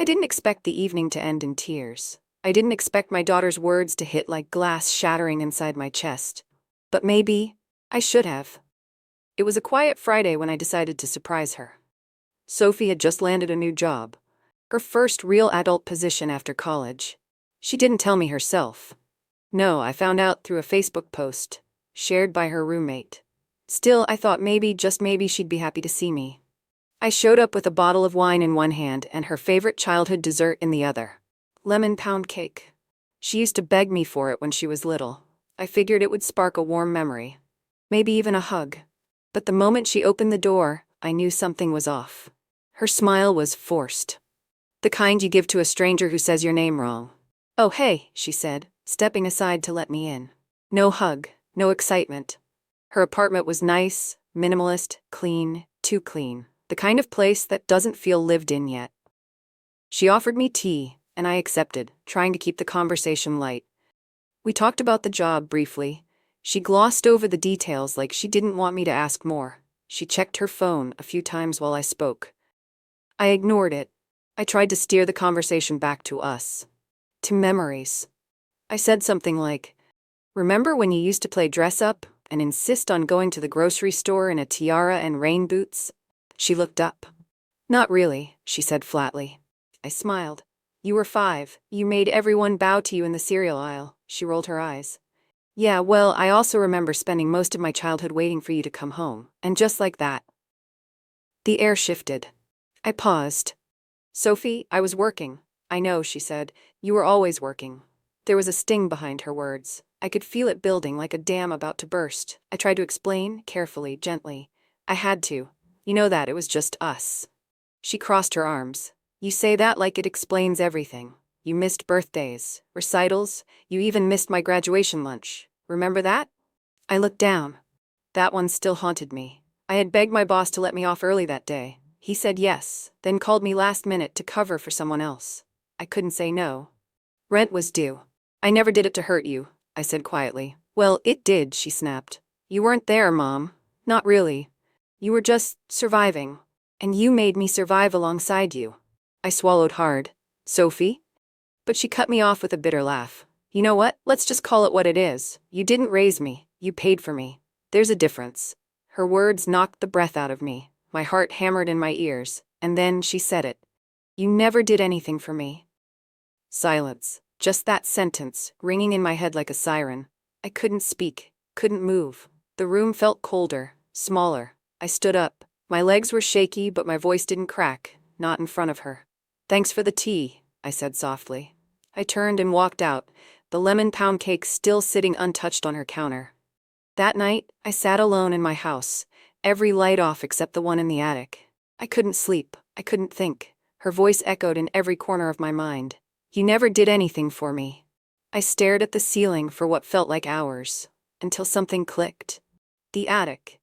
I didn't expect the evening to end in tears. I didn't expect my daughter's words to hit like glass shattering inside my chest. But maybe I should have. It was a quiet Friday when I decided to surprise her. Sophie had just landed a new job, her first real adult position after college. She didn't tell me herself. No, I found out through a Facebook post, shared by her roommate. Still, I thought maybe, just maybe, she'd be happy to see me. I showed up with a bottle of wine in one hand and her favorite childhood dessert in the other. Lemon pound cake. She used to beg me for it when she was little. I figured it would spark a warm memory. Maybe even a hug. But the moment she opened the door, I knew something was off. Her smile was forced. The kind you give to a stranger who says your name wrong. "Oh hey," she said, stepping aside to let me in. No hug, no excitement. Her apartment was nice, minimalist, clean, too clean. The kind of place that doesn't feel lived in yet. She offered me tea, and I accepted, trying to keep the conversation light. We talked about the job briefly. She glossed over the details like she didn't want me to ask more. She checked her phone a few times while I spoke. I ignored it. I tried to steer the conversation back to us. To memories. I said something like, "Remember when you used to play dress up and insist on going to the grocery store in a tiara and rain boots?" She looked up. "Not really," she said flatly. I smiled. "You were 5. You made everyone bow to you in the cereal aisle." She rolled her eyes. "Yeah, well, I also remember spending most of my childhood waiting for you to come home, and just like that." The air shifted. I paused. "Sophie, I was working." "I know," she said. "You were always working." There was a sting behind her words. I could feel it building like a dam about to burst. I tried to explain, carefully, gently. "I had to. You know that, it was just us." She crossed her arms. "You say that like it explains everything. You missed birthdays, recitals, you even missed my graduation lunch. Remember that?" I looked down. That one still haunted me. I had begged my boss to let me off early that day. He said yes, then called me last minute to cover for someone else. I couldn't say no. Rent was due. "I never did it to hurt you," I said quietly. "Well, it did," she snapped. "You weren't there, Mom. Not really. You were just surviving. And you made me survive alongside you." I swallowed hard. "Sophie?" But she cut me off with a bitter laugh. "You know what? Let's just call it what it is. You didn't raise me. You paid for me. There's a difference." Her words knocked the breath out of me. My heart hammered in my ears. And then she said it. "You never did anything for me." Silence. Just that sentence, ringing in my head like a siren. I couldn't speak, couldn't move. The room felt colder, smaller. I stood up. My legs were shaky, but my voice didn't crack, not in front of her. "Thanks for the tea," I said softly. I turned and walked out, the lemon pound cake still sitting untouched on her counter. That night, I sat alone in my house, every light off except the one in the attic. I couldn't sleep, I couldn't think. Her voice echoed in every corner of my mind. "You never did anything for me." I stared at the ceiling for what felt like hours, until something clicked. The attic.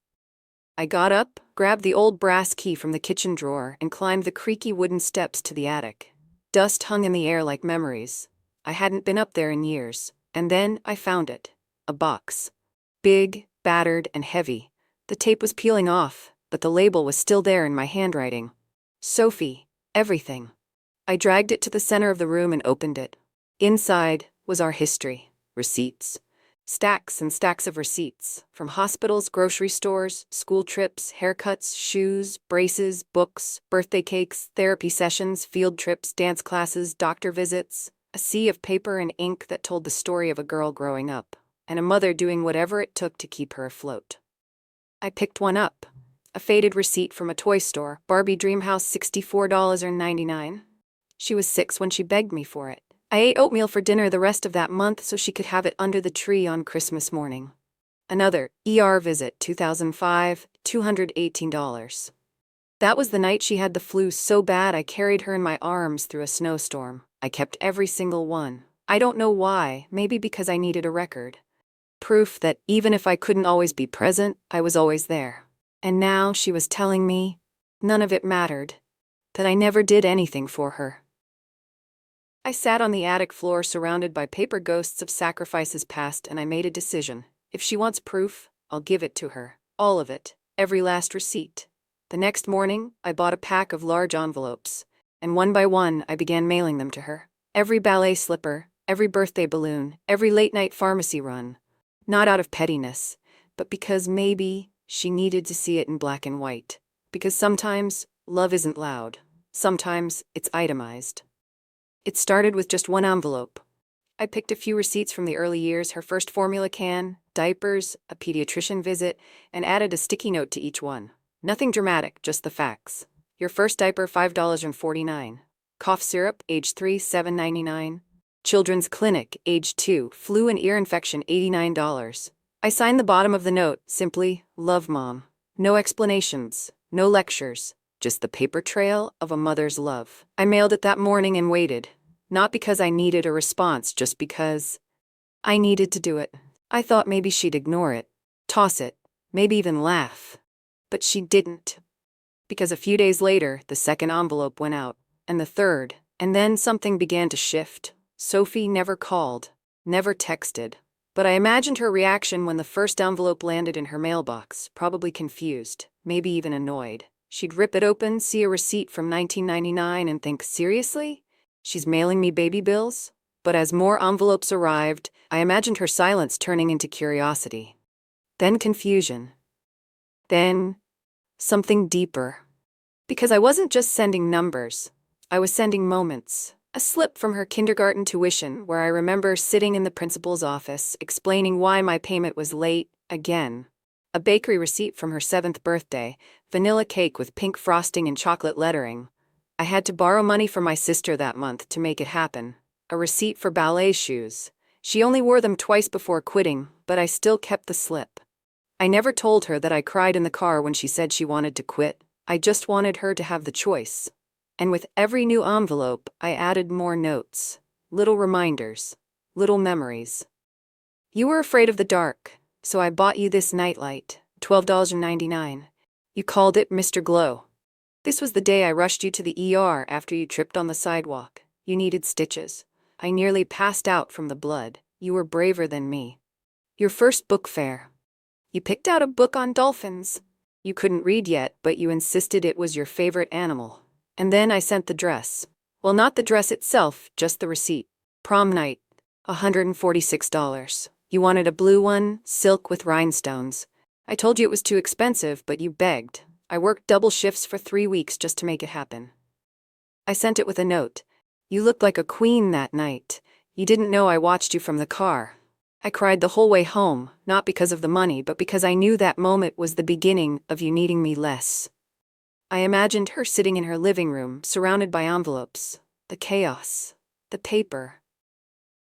I got up, grabbed the old brass key from the kitchen drawer, and climbed the creaky wooden steps to the attic. Dust hung in the air like memories. I hadn't been up there in years, and then I found it. A box. Big, battered, and heavy. The tape was peeling off, but the label was still there in my handwriting. "Sophie, everything." I dragged it to the center of the room and opened it. Inside was our history. Receipts. Stacks and stacks of receipts. From hospitals, grocery stores, school trips, haircuts, shoes, braces, books, birthday cakes, therapy sessions, field trips, dance classes, doctor visits. A sea of paper and ink that told the story of a girl growing up, and a mother doing whatever it took to keep her afloat. I picked one up. A faded receipt from a toy store, Barbie Dreamhouse, $64.99. She was 6 when she begged me for it. I ate oatmeal for dinner the rest of that month so she could have it under the tree on Christmas morning. Another ER visit, 2005, $218. That was the night she had the flu so bad I carried her in my arms through a snowstorm. I kept every single one. I don't know why, maybe because I needed a record. Proof that even if I couldn't always be present, I was always there. And now she was telling me none of it mattered, that I never did anything for her. I sat on the attic floor surrounded by paper ghosts of sacrifices past, and I made a decision. If she wants proof, I'll give it to her. All of it. Every last receipt. The next morning, I bought a pack of large envelopes. and one by one I began mailing them to her. Every ballet slipper, every birthday balloon, every late-night pharmacy run. Not out of pettiness, but because maybe she needed to see it in black and white. Because sometimes love isn't loud. Sometimes it's itemized. It started with just one envelope. I picked a few receipts from the early years, her first formula can, diapers, a pediatrician visit, and added a sticky note to each one. Nothing dramatic, just the facts. Your first diaper, $5.49. Cough syrup, age 3, $7.99. Children's clinic, age 2, flu and ear infection, $89. I signed the bottom of the note, simply, love mom. No explanations, no lectures, just the paper trail of a mother's love. I mailed it that morning and waited. Not because I needed a response, just because I needed to do it. I thought maybe she'd ignore it, toss it, maybe even laugh. But she didn't. Because a few days later, the second envelope went out, and the third, and then something began to shift. Sophie never called, never texted. But I imagined her reaction when the first envelope landed in her mailbox, probably confused, maybe even annoyed. She'd rip it open, see a receipt from 1999, and think, seriously? She's mailing me baby bills? But as more envelopes arrived, I imagined her silence turning into curiosity. Then confusion. Then something deeper. Because I wasn't just sending numbers, I was sending moments. A slip from her kindergarten tuition where I remember sitting in the principal's office explaining why my payment was late, again. A bakery receipt from her 7th birthday, vanilla cake with pink frosting and chocolate lettering. I had to borrow money from my sister that month to make it happen. A receipt for ballet shoes. She only wore them twice before quitting, but I still kept the slip. I never told her that I cried in the car when she said she wanted to quit. I just wanted her to have the choice. And with every new envelope, I added more notes, little reminders, little memories. You were afraid of the dark, so I bought you this nightlight, $12.99. You called it Mr. Glow. This was the day I rushed you to the ER after you tripped on the sidewalk. You needed stitches. I nearly passed out from the blood. You were braver than me. Your first book fair. You picked out a book on dolphins. You couldn't read yet, but you insisted it was your favorite animal. And then I sent the dress. Well, not the dress itself, just the receipt. Prom night, $146. You wanted a blue one, silk with rhinestones. I told you it was too expensive, but you begged. I worked double shifts for 3 weeks just to make it happen. I sent it with a note. You looked like a queen that night. You didn't know I watched you from the car. I cried the whole way home, not because of the money, but because I knew that moment was the beginning of you needing me less. I imagined her sitting in her living room, surrounded by envelopes, the chaos, the paper,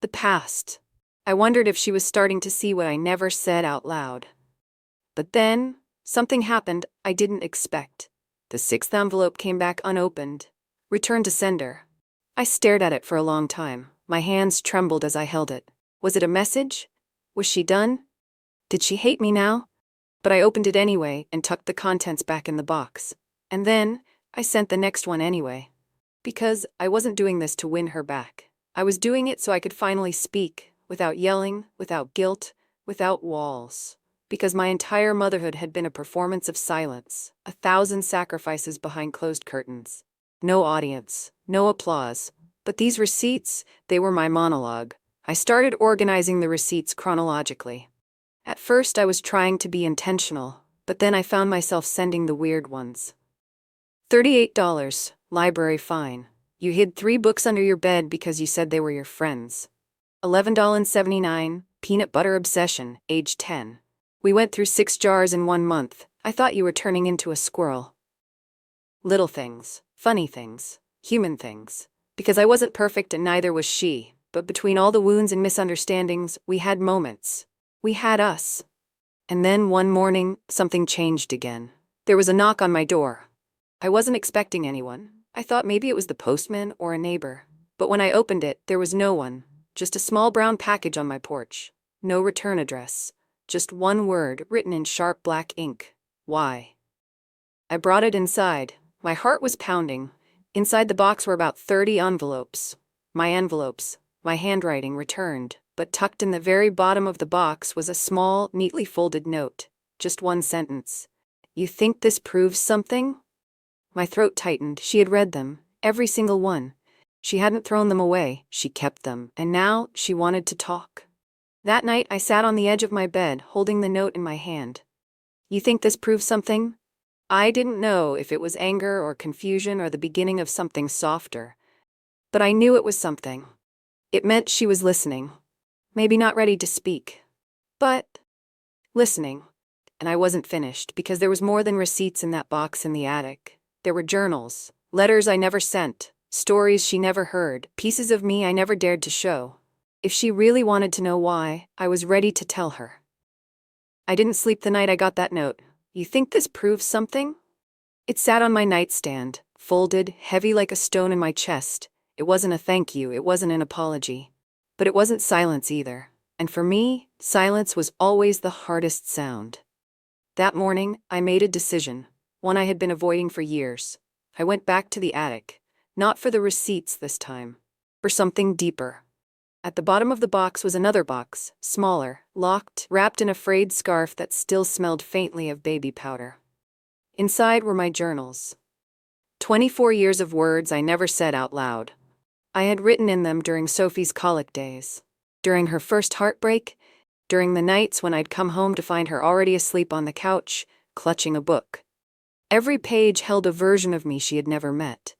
the past. I wondered if she was starting to see what I never said out loud. But then, something happened I didn't expect. The 6th envelope came back unopened. Returned to sender. I stared at it for a long time. My hands trembled as I held it. Was it a message? Was she done? Did she hate me now? But I opened it anyway and tucked the contents back in the box. And then, I sent the next one anyway. Because I wasn't doing this to win her back. I was doing it so I could finally speak, without yelling, without guilt, without walls. Because my entire motherhood had been a performance of silence, 1,000 sacrifices behind closed curtains. No audience, no applause. But these receipts, they were my monologue. I started organizing the receipts chronologically. At first I was trying to be intentional, but then I found myself sending the weird ones. $38, library fine. You hid 3 books under your bed because you said they were your friends. $11.79, peanut butter obsession, age 10. We went through 6 jars in 1 month. I thought you were turning into a squirrel. Little things, funny things, human things. Because I wasn't perfect and neither was she, but between all the wounds and misunderstandings, we had moments. We had us. And then one morning, something changed again. There was a knock on my door. I wasn't expecting anyone. I thought maybe it was the postman or a neighbor. But when I opened it, there was no one. Just a small brown package on my porch. No return address. Just one word written in sharp black ink. Why? I brought it inside. My heart was pounding. Inside the box were about 30 envelopes. My envelopes, my handwriting returned, but tucked in the very bottom of the box was a small, neatly folded note. Just one sentence. You think this proves something? My throat tightened. She had read them. Every single one. She hadn't thrown them away, she kept them, and now she wanted to talk. That night I sat on the edge of my bed, holding the note in my hand. You think this proves something? I didn't know if it was anger or confusion or the beginning of something softer. But I knew it was something. It meant she was listening. Maybe not ready to speak. But listening. And I wasn't finished, because there was more than receipts in that box in the attic. There were journals, letters I never sent, stories she never heard, pieces of me I never dared to show. If she really wanted to know why, I was ready to tell her. I didn't sleep the night I got that note. You think this proves something? It sat on my nightstand, folded, heavy like a stone in my chest. It wasn't a thank you, it wasn't an apology. But it wasn't silence either. And for me, silence was always the hardest sound. That morning, I made a decision, one I had been avoiding for years. I went back to the attic, not for the receipts this time, for something deeper. At the bottom of the box was another box, smaller, locked, wrapped in a frayed scarf that still smelled faintly of baby powder. Inside were my journals. 24 years of words I never said out loud. I had written in them during Sophie's colic days, during her first heartbreak, during the nights when I'd come home to find her already asleep on the couch, clutching a book. Every page held a version of me she had never met.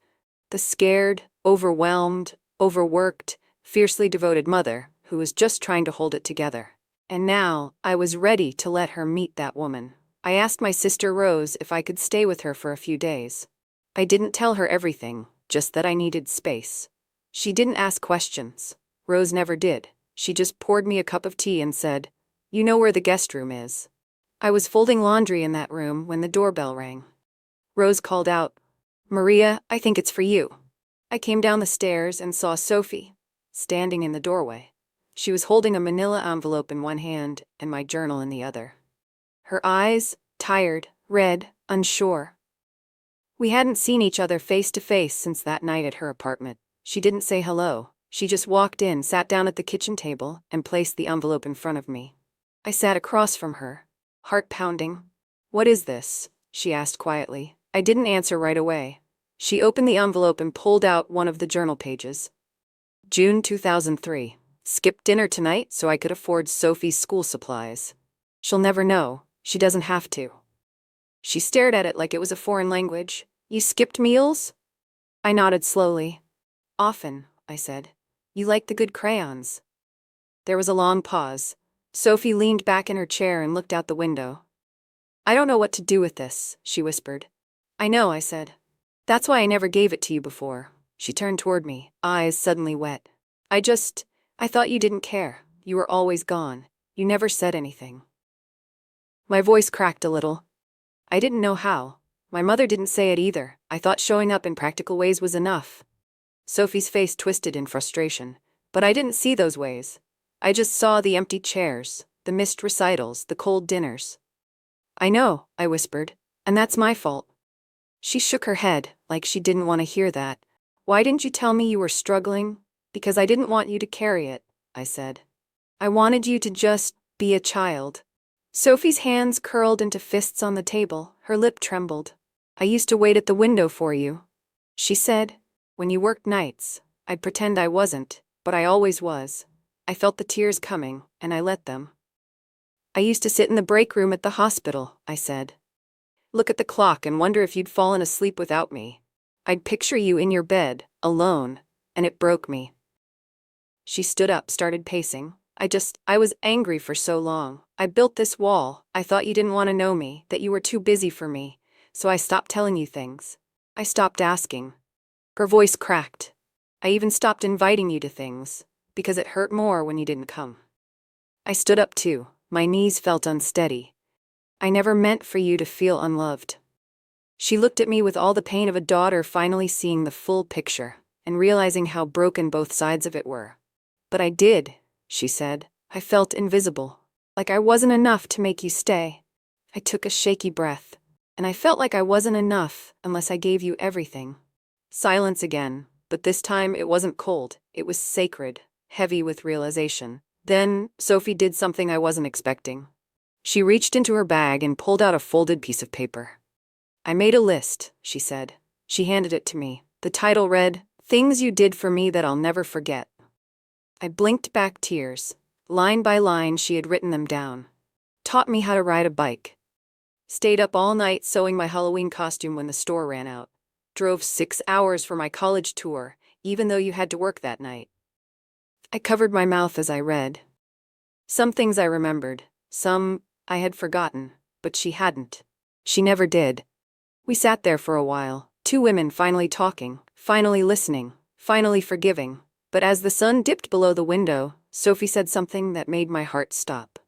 The scared, overwhelmed, overworked, fiercely devoted mother who was just trying to hold it together. And now, I was ready to let her meet that woman. I asked my sister Rose if I could stay with her for a few days. I didn't tell her everything, just that I needed space. She didn't ask questions. Rose never did. She just poured me a cup of tea and said, "You know where the guest room is." I was folding laundry in that room when the doorbell rang. Rose called out, "Maria, I think it's for you." I came down the stairs and saw Sophie, standing in the doorway. She was holding a manila envelope in one hand and my journal in the other. Her eyes, tired, red, unsure. We hadn't seen each other face to face since that night at her apartment. She didn't say hello. She just walked in, sat down at the kitchen table, and placed the envelope in front of me. I sat across from her, heart pounding. "What is this?" she asked quietly. I didn't answer right away. She opened the envelope and pulled out one of the journal pages. June 2003. Skipped dinner tonight so I could afford Sophie's school supplies. She'll never know. She doesn't have to. She stared at it like it was a foreign language. "You skipped meals?" I nodded slowly. "Often," I said. "You like the good crayons." There was a long pause. Sophie leaned back in her chair and looked out the window. "I don't know what to do with this," she whispered. "I know," I said. "That's why I never gave it to you before." She turned toward me, eyes suddenly wet. I thought you didn't care. You were always gone. You never said anything." My voice cracked a little. I didn't know how. My mother didn't say it either. I thought showing up in practical ways was enough. Sophie's face twisted in frustration, but I didn't see those ways. I just saw the empty chairs, the missed recitals, the cold dinners. "I know," I whispered, "and that's my fault." She shook her head, like she didn't want to hear that. "Why didn't you tell me you were struggling?" "Because I didn't want you to carry it," I said. "I wanted you to just be a child." Sophie's hands curled into fists on the table, her lip trembled. "I used to wait at the window for you," she said. "When you worked nights, I'd pretend I wasn't, but I always was. I felt the tears coming, and I let them. I used to sit in the break room at the hospital," I said. "Look at the clock and wonder if you'd fallen asleep without me. I'd picture you in your bed, alone, and it broke me." She stood up, started pacing. I was angry for so long. I built this wall. I thought you didn't want to know me, that you were too busy for me. So I stopped telling you things. I stopped asking." Her voice cracked. "I even stopped inviting you to things, because it hurt more when you didn't come." I stood up too. My knees felt unsteady. "I never meant for you to feel unloved." She looked at me with all the pain of a daughter finally seeing the full picture, and realizing how broken both sides of it were. "But I did," she said. "I felt invisible, like I wasn't enough to make you stay." I took a shaky breath, and I felt like I wasn't enough unless I gave you everything. Silence again, but this time it wasn't cold, it was sacred, heavy with realization. Then, Sophie did something I wasn't expecting. She reached into her bag and pulled out a folded piece of paper. "I made a list," she said. She handed it to me. The title read, "Things You Did for Me That I'll Never Forget." I blinked back tears. Line by line, she had written them down. Taught me how to ride a bike. Stayed up all night sewing my Halloween costume when the store ran out. Drove 6 hours for my college tour, even though you had to work that night. I covered my mouth as I read. Some things I remembered, some I had forgotten, but she hadn't. She never did. We sat there for a while, two women finally talking, finally listening, finally forgiving. But as the sun dipped below the window, Sophie said something that made my heart stop.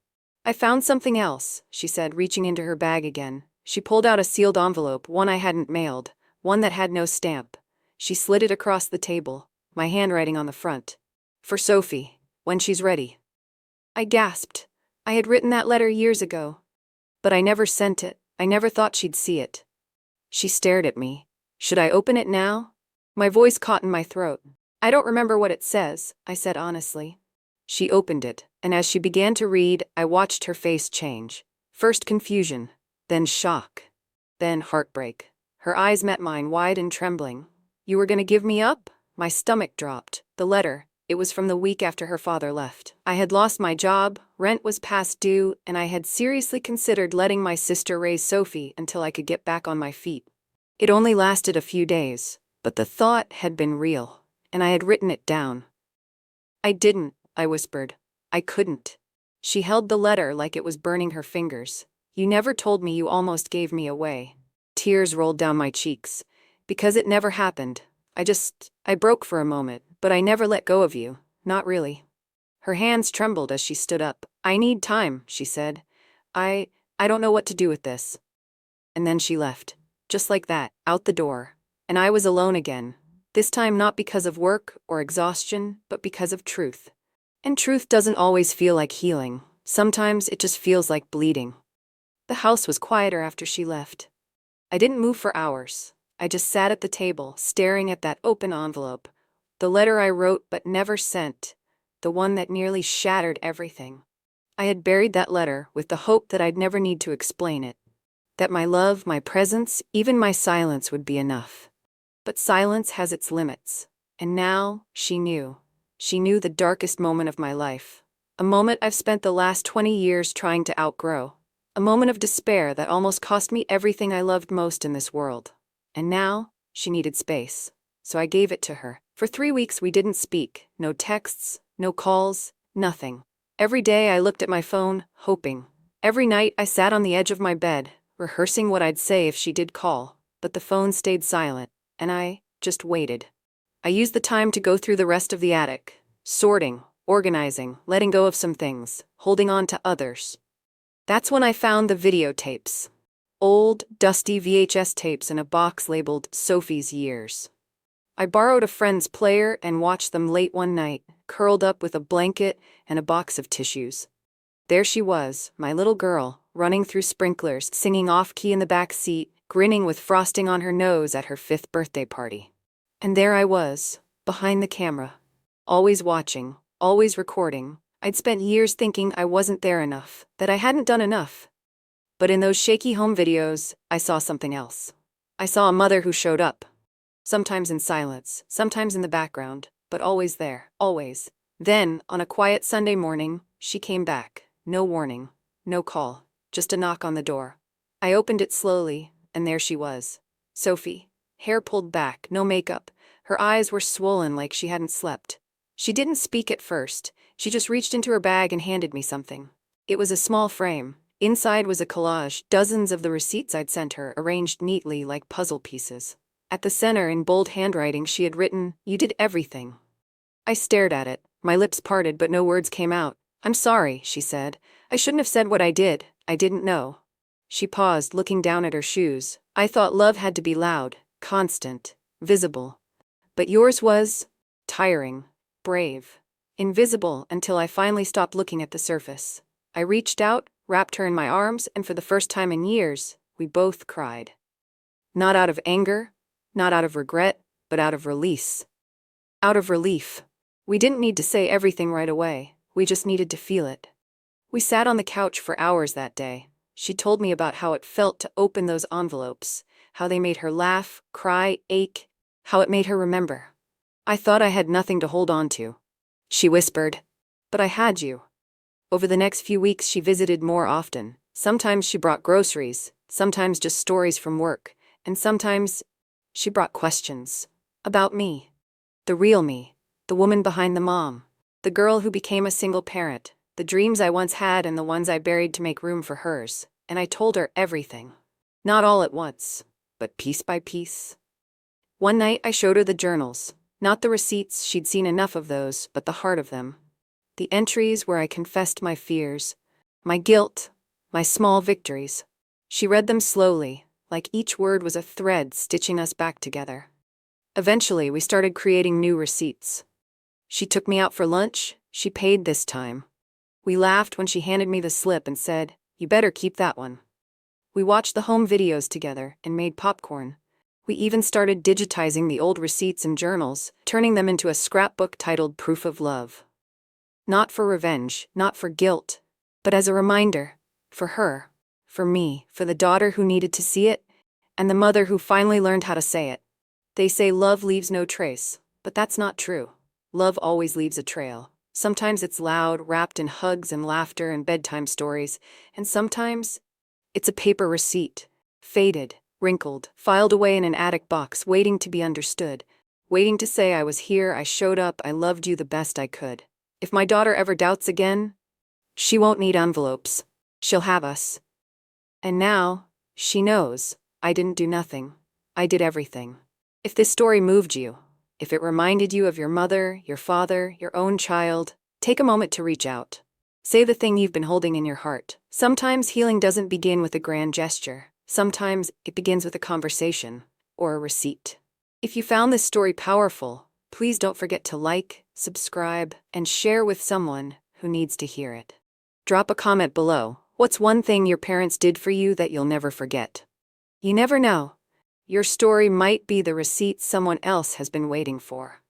"I found something else," she said, reaching into her bag again. She pulled out a sealed envelope, one I hadn't mailed, one that had no stamp. She slid it across the table, my handwriting on the front. "For Sophie, when she's ready." I gasped. I had written that letter years ago. But I never sent it. I never thought she'd see it. She stared at me. "Should I open it now?" My voice caught in my throat. "I don't remember what it says," I said honestly. She opened it, and as she began to read, I watched her face change. First confusion, then shock, then heartbreak. Her eyes met mine, wide and trembling. "You were going to give me up?" My stomach dropped. The letter, it was from the week after her father left. I had lost my job, rent was past due, and I had seriously considered letting my sister raise Sophie until I could get back on my feet. It only lasted a few days, but the thought had been real, and I had written it down. "I didn't," I whispered. "I couldn't." She held the letter like it was burning her fingers. "You never told me, you almost gave me away." Tears rolled down my cheeks. "Because it never happened. I broke for a moment, but I never let go of you. Not really." Her hands trembled as she stood up. "I need time," she said. I don't know what to do with this." And then she left. Just like that, out the door. And I was alone again. This time not because of work or exhaustion, but because of truth. And truth doesn't always feel like healing. Sometimes it just feels like bleeding. The house was quieter after she left. I didn't move for hours. I just sat at the table, staring at that open envelope. The letter I wrote but never sent. The one that nearly shattered everything. I had buried that letter with the hope that I'd never need to explain it. That my love, my presence, even my silence would be enough. But silence has its limits. And now, she knew. She knew the darkest moment of my life. A moment I've spent the last 20 years trying to outgrow. A moment of despair that almost cost me everything I loved most in this world. And now, she needed space. So I gave it to her. For 3 weeks we didn't speak. No texts, no calls, nothing. Every day I looked at my phone, hoping. Every night I sat on the edge of my bed, rehearsing what I'd say if she did call. But the phone stayed silent, and I just waited. I used the time to go through the rest of the attic, sorting, organizing, letting go of some things, holding on to others. That's when I found the videotapes. Old, dusty VHS tapes in a box labeled Sophie's Years. I borrowed a friend's player and watched them late one night, curled up with a blanket and a box of tissues. There she was, my little girl, running through sprinklers, singing off-key in the back seat, grinning with frosting on her nose at her 5th birthday party. And there I was, behind the camera. Always watching, always recording. I'd spent years thinking I wasn't there enough, that I hadn't done enough. But in those shaky home videos, I saw something else. I saw a mother who showed up. Sometimes in silence, sometimes in the background, but always there, always. Then, on a quiet Sunday morning, she came back. No warning, no call, just a knock on the door. I opened it slowly, and there she was. Sophie, hair pulled back, no makeup. Her eyes were swollen like she hadn't slept. She didn't speak at first. She just reached into her bag and handed me something. It was a small frame. Inside was a collage, dozens of the receipts I'd sent her, arranged neatly like puzzle pieces. At the center, in bold handwriting, she had written, "You did everything." I stared at it. My lips parted, but no words came out. "I'm sorry," she said. "I shouldn't have said what I did. I didn't know." She paused, looking down at her shoes. "I thought love had to be loud, constant, visible. But yours was tiring, brave, invisible, until I finally stopped looking at the surface." I reached out, wrapped her in my arms, and for the first time in years, we both cried. Not out of anger, not out of regret, but out of release. Out of relief. We didn't need to say everything right away. We just needed to feel it. We sat on the couch for hours that day. She told me about how it felt to open those envelopes, how they made her laugh, cry, ache, how it made her remember. I thought I had nothing to hold on to. She whispered. But I had you. Over the next few weeks, she visited more often. Sometimes she brought groceries, sometimes just stories from work, and sometimes she brought questions. About me. The real me. The woman behind the mom. The girl who became a single parent. The dreams I once had and the ones I buried to make room for hers. And I told her everything. Not all at once, but piece by piece. One night I showed her the journals. Not the receipts, she'd seen enough of those, but the heart of them. The entries where I confessed my fears, my guilt, my small victories. She read them slowly, like each word was a thread stitching us back together. Eventually, we started creating new receipts. She took me out for lunch. She paid this time. We laughed when she handed me the slip and said, "You better keep that one." We watched the home videos together and made popcorn. We even started digitizing the old receipts and journals, turning them into a scrapbook titled Proof of Love. Not for revenge, not for guilt, but as a reminder. For her, for me, for the daughter who needed to see it, and the mother who finally learned how to say it. They say love leaves no trace, but that's not true. Love always leaves a trail. Sometimes it's loud, wrapped in hugs and laughter and bedtime stories, and sometimes it's a paper receipt, faded, wrinkled, filed away in an attic box, waiting to be understood, waiting to say I was here, I showed up, I loved you the best I could. If my daughter ever doubts again, she won't need envelopes. She'll have us. And now, she knows, I didn't do nothing. I did everything. If this story moved you, if it reminded you of your mother, your father, your own child, take a moment to reach out. Say the thing you've been holding in your heart. Sometimes healing doesn't begin with a grand gesture. Sometimes it begins with a conversation or a receipt. If you found this story powerful, please don't forget to like, subscribe, and share with someone who needs to hear it. Drop a comment below. What's one thing your parents did for you that you'll never forget? You never know. Your story might be the receipt someone else has been waiting for.